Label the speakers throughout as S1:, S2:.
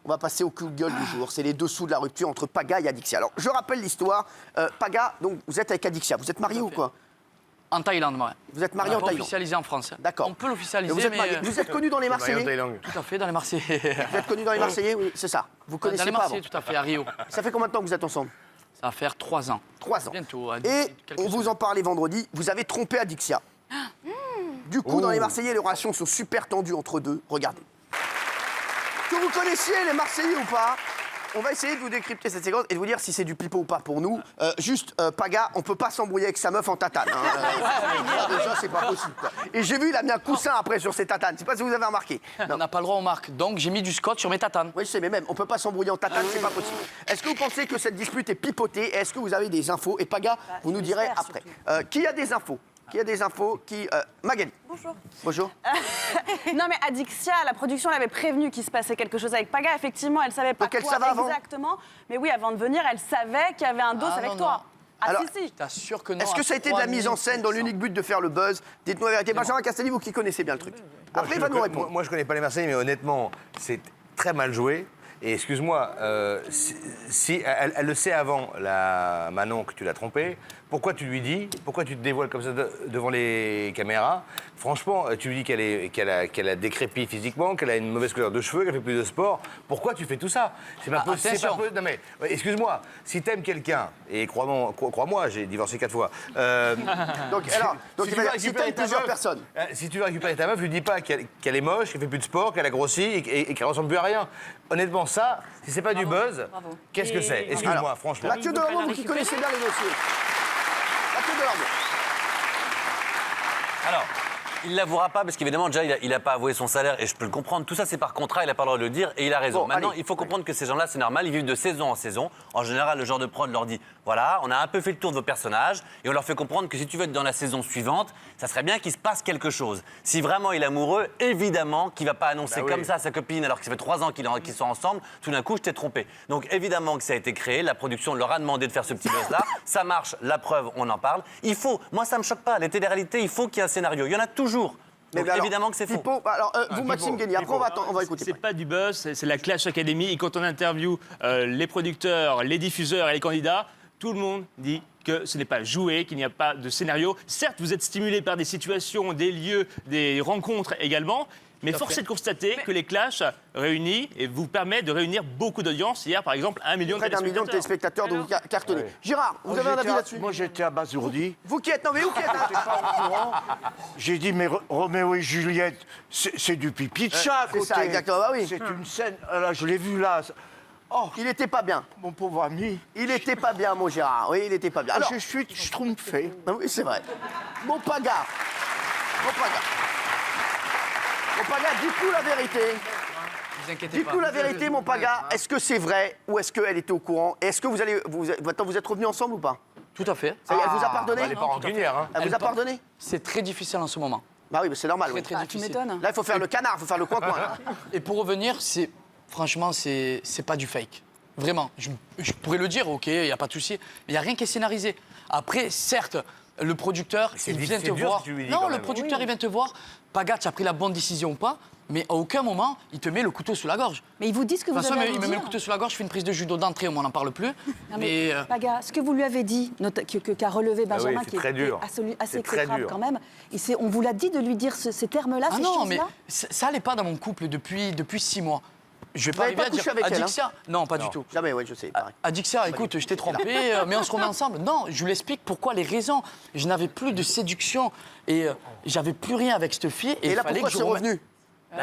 S1: On va passer au coup de gueule du jour. C'est les dessous de la rupture entre Paga et Adixia. Alors, je rappelle l'histoire. Paga, donc, vous êtes avec Adixia. Vous êtes marié ou quoi?
S2: En Thaïlande, ouais.
S1: Vous êtes marié en
S2: On peut
S1: Thaïlande.
S2: l'officialiser en France.
S1: D'accord.
S2: On peut l'officialiser,
S1: Vous êtes marié. Vous êtes connu dans les Marseillais?
S2: Tout à fait, dans les Marseillais.
S1: Vous êtes connu dans les Marseillais? Oui, c'est ça. Vous connaissez
S2: Dans les
S1: pas avant.
S2: Marseillais, tout à fait, à Rio.
S1: Ça fait combien de temps que vous êtes ensemble?
S2: Ça va faire 3 ans.
S1: 3 ans.
S2: Bientôt.
S1: Et on vous en parlait vendredi, vous avez trompé Adixia. Du coup, dans les Marseillais, les relations sont super tendues entre deux. Regardez. Que vous connaissiez les Marseillais ou pas, on va essayer de vous décrypter cette séquence et de vous dire si c'est du pipeau ou pas pour nous. Paga, on peut pas s'embrouiller avec sa meuf en tatane. Déjà, c'est pas possible, quoi. Et j'ai vu, il a mis un coussin après sur ses tatanes. Je sais pas si vous avez remarqué.
S2: On n'a pas le droit aux marques. Donc, j'ai mis du scotch sur mes tatanes.
S1: Oui, je sais, mais même, on peut pas s'embrouiller en tatane, c'est pas possible. Est-ce que vous pensez que cette dispute est pipotée? Est-ce que vous avez des infos? Et Paga, vous nous direz après. Qui a des infos? Magali.
S3: Bonjour.
S1: Bonjour.
S3: Non mais Adixia, la production l'avait prévenu qu'il se passait quelque chose avec Paga. Effectivement, elle savait pas
S1: Donc elle
S3: quoi
S1: savait avant
S3: exactement. Mais oui, avant de venir, elle savait qu'il y avait un dos avec
S2: non,
S3: toi.
S2: non.
S3: Ah
S1: Alors,
S3: si.
S2: T'assures que non.
S1: Est-ce que ça a été de la mise en scène dans l'unique but de faire le buzz? Dites-nous la vérité. Benjamin Castaldi, vous qui connaissez bien le truc. Après, il va nous répondre.
S4: Moi, je connais pas les Marseillais, mais honnêtement, c'est très mal joué. Et excuse-moi, si elle le sait avant, la Manon, que tu l'as trompée, pourquoi tu lui dis, pourquoi tu te dévoiles comme ça devant les caméras? Franchement, tu lui dis qu'elle a décrépit physiquement, qu'elle a une mauvaise couleur de cheveux, qu'elle fait plus de sport. Pourquoi tu fais tout ça? C'est pas possible. Non mais, excuse-moi, si t'aimes quelqu'un, et crois-moi, j'ai divorcé 4 fois.
S1: Donc si t'aimes plusieurs personnes.
S4: Si tu veux récupérer ta meuf, lui dis pas qu'elle est moche, qu'elle fait plus de sport, qu'elle a grossi et qu'elle ressemble plus à rien. Honnêtement, ça, si c'est pas du buzz, qu'est-ce que c'est? Excuse-moi, franchement.
S1: Mathieu Delormeau, vous qui connaissez bien les dossiers. Mathieu Delormeau.
S5: Alors, il ne l'avouera pas parce qu'évidemment, déjà, il n'a pas avoué son salaire et je peux le comprendre. Tout ça, c'est par contrat, il n'a pas le droit de le dire et il a raison.
S1: Bon,
S5: Maintenant,
S1: allez.
S5: il faut comprendre que ces gens-là, c'est normal, ils vivent de saison en saison. En général, le genre de prod leur dit voilà, on a un peu fait le tour de vos personnages et on leur fait comprendre que si tu veux être dans la saison suivante, ça serait bien qu'il se passe quelque chose. Si vraiment il est amoureux, évidemment qu'il ne va pas annoncer comme ça à sa copine alors que ça fait 3 ans qu'ils sont ensemble, tout d'un coup, je t'ai trompé. Donc évidemment que ça a été créé, la production leur a demandé de faire ce petit buzz-là. Ça marche, la preuve, on en parle. Il faut, moi ça ne me choque pas, les téléréalités, il faut qu'il y ait un scénario. Il y en a toujours. Donc
S1: alors,
S5: évidemment que c'est faux.
S1: Pipo, alors, vous, Maxime Guény, après on va écouter.
S6: C'est pas du buzz, c'est la Clash Academy. Et quand on interviewe les producteurs, les diffuseurs et les candidats, tout le monde dit que ce n'est pas joué, qu'il n'y a pas de scénario. Certes, vous êtes stimulé par des situations, des lieux, des rencontres également. Mais force est de constater que les Clash réunis et vous permettent de réunir beaucoup d'audience. Hier, par exemple, 1 million de
S1: Près d'1 million de téléspectateurs, donc cartonnés. Gérard, vous avez un avis là-dessus?
S7: Moi, j'étais abasourdi.
S1: Vous qui êtes, non mais vous qui êtes...
S7: J'ai dit, mais Roméo et Juliette, c'est du pipi de chat à
S1: c'est
S7: côté.
S1: ça, exactement, bah oui.
S7: C'est une scène, là, je l'ai vu là. Oh,
S1: Il était pas bien.
S7: mon pauvre ami.
S1: Il était pas bien, mon Gérard. Oui, il était pas bien. Alors,
S7: Je suis schtroumpfé.
S1: ah oui, c'est vrai. Mon Paga, dites-nous la vérité.
S2: Ne vous inquiétez pas.
S1: Dites-nous la vérité, mon Paga. Est-ce que c'est vrai ou est-ce qu'elle était au courant? Et est-ce que vous êtes revenus ensemble ou pas?
S2: Tout à fait.
S1: Ça y est, elle vous a pardonné?
S4: Elle est pas rancunière, hein.
S1: Elle vous a pardonné?
S2: C'est très difficile en ce moment.
S1: Bah oui, mais c'est normal.
S2: Très,
S1: Oui.
S2: très
S3: Tu
S2: difficile.
S3: m'étonnes.
S1: Là, il faut faire le canard, il faut faire le coin-coin. là.
S2: Et pour revenir, franchement, c'est pas du fake. Vraiment. Je pourrais le dire, ok, il n'y a pas de souci. Mais il n'y a rien qui est scénarisé. Après, certes, le producteur, il vient te
S4: dur
S2: voir.
S4: ce que tu lui dis,
S2: Non,
S4: quand
S2: le
S4: même.
S2: producteur, il vient te voir. Paga, tu as pris la bonne décision ou pas, mais à aucun moment, il te met le couteau sous la gorge.
S3: Mais ils vous disent que
S2: De
S3: vous
S2: toute façon,
S3: avez à
S2: il
S3: lui
S2: me met le
S3: dire.
S2: couteau sous la gorge, je fais une prise de judo d'entrée, on n'en parle plus.
S3: Non,
S2: mais
S3: Paga, ce que vous lui avez dit, qu'a relevé Benjamin,
S4: c'est
S3: qui
S4: très
S3: est
S4: dur.
S3: assez
S4: C'est très
S3: exécrable
S4: dur.
S3: quand même, on vous l'a dit de lui dire ces termes-là,
S2: ah
S3: ces
S2: non, mais
S3: choses-là?
S2: ça n'allait pas dans mon couple depuis 6 mois. Je vais pas
S1: n'avez
S2: arriver
S1: pas
S2: à dire
S1: couché avec elle, hein?
S2: Adixia. Non, pas du tout.
S1: Jamais, oui, je sais. Pareil.
S2: Adixia, écoute, je t'ai trompé, mais on se remet ensemble. Non, je lui explique pourquoi, les raisons. Je n'avais plus de séduction et j'avais plus rien avec cette fille.
S1: Et
S2: il
S1: là,
S2: fallait
S1: pourquoi
S2: que je
S1: c'est
S2: remette-
S1: revenu?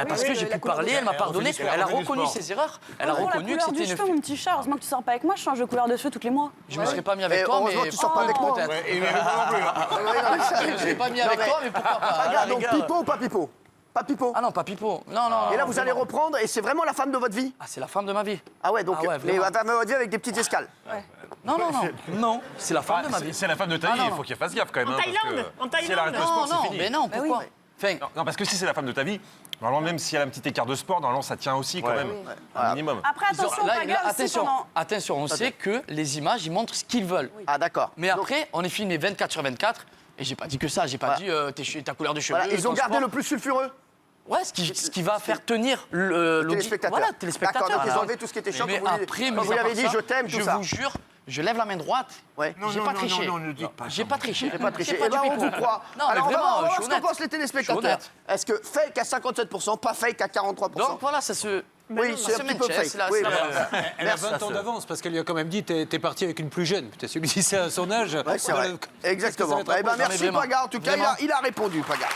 S2: Parce que j'ai pu parler, elle m'a pardonné, elle a reconnu ses erreurs, elle a
S3: Oh, la
S2: reconnu que
S3: couleur
S2: c'était
S3: du
S2: une
S3: cheveu, mon
S2: fille.
S3: petit chat. Heureusement que tu sors pas avec moi, je change de couleur de cheveux tous les mois.
S2: Je me serais pas mis
S1: Et
S2: avec toi, mais
S1: heureusement que tu sors pas avec moi.
S2: peut-être.
S4: Et il m'aimait pas non plus, hein.
S2: Je me serais pas mis avec toi, mais pourquoi pas?
S1: Regarde,
S2: Les
S1: donc
S2: gars.
S1: Pipo ou pas Pipo? Pas Pipo.
S2: Ah non, pas Pipo. Non.
S1: Et là, vous allez reprendre et c'est vraiment la femme de votre vie?
S2: Ah, c'est la femme de ma vie.
S1: Ah ouais, donc
S2: Ah ouais,
S1: mais
S2: vraiment.
S1: la femme de votre vie avec des petites escales.
S2: Non, c'est la femme de ma vie.
S8: C'est la femme de ta vie,
S2: Ah, non,
S8: il
S2: non.
S8: faut qu'elle fasse gaffe quand même.
S9: En
S8: hein,
S9: Thaïlande,
S8: parce que
S9: en
S8: Si elle arrête le
S9: Thaïlande.
S8: sport, c'est
S2: Non,
S8: fini.
S2: mais non, pourquoi? Enfin,
S8: Non, parce que si c'est la femme de ta vie, normalement, même si elle a un petit écart de sport, normalement, ça tient aussi quand
S4: Ouais.
S8: même. Un minimum.
S3: Après, attention,
S2: là,
S3: Paga, aussi, pendant...
S2: attention, on sait que les images, ils montrent ce qu'ils veulent.
S1: Ah d'accord.
S2: Mais
S1: Donc,
S2: après, on est filmé 24 sur 24, et j'ai pas dit que ça, j'ai pas dit ta couleur de cheveux.
S1: voilà, ils ont
S2: ton
S1: gardé
S2: sport.
S1: le plus sulfureux.
S2: Ouais, ce qui va faire tenir le
S1: téléspectateur.
S2: Voilà, téléspectateur.
S1: D'accord, donc ils ont enlevé tout ce qui était chiant.
S2: Mais
S1: Quand vous,
S2: après,
S1: quand vous lui avez dit je t'aime, tout ça.
S2: Je vous jure, je lève la main droite.
S1: Ouais.
S7: Non,
S2: J'ai
S7: non,
S2: pas
S7: non,
S2: triché.
S7: non, ne dites pas
S2: J'ai
S7: ça.
S2: pas triché.
S1: J'ai pas triché.
S2: C'est
S1: Eh ben,
S2: du
S1: on
S2: pipeau.
S1: vous croit.
S2: Non, mais
S1: Alors, on va
S2: vraiment,
S1: voir
S2: je
S1: ce
S2: suis
S1: qu'en
S2: honnête.
S1: pensent les téléspectateurs.
S2: Je suis honnête.
S1: Est-ce que fake à 57%, pas fake à 43%?
S2: Donc voilà, ça se.
S1: Oui, c'est un petit peu fake. Oui, voilà.
S9: Elle a 20 ans d'avance parce qu'elle lui a quand même dit t'es parti avec une plus jeune. Putain, celui-ci c'est à son âge.
S1: Ouais, c'est vrai. Exactement.
S9: Ça va être
S1: Eh ben,
S9: un peu-
S1: merci
S2: vraiment.
S1: Paga. En tout cas,
S2: Vraiment.
S1: il a répondu, Paga.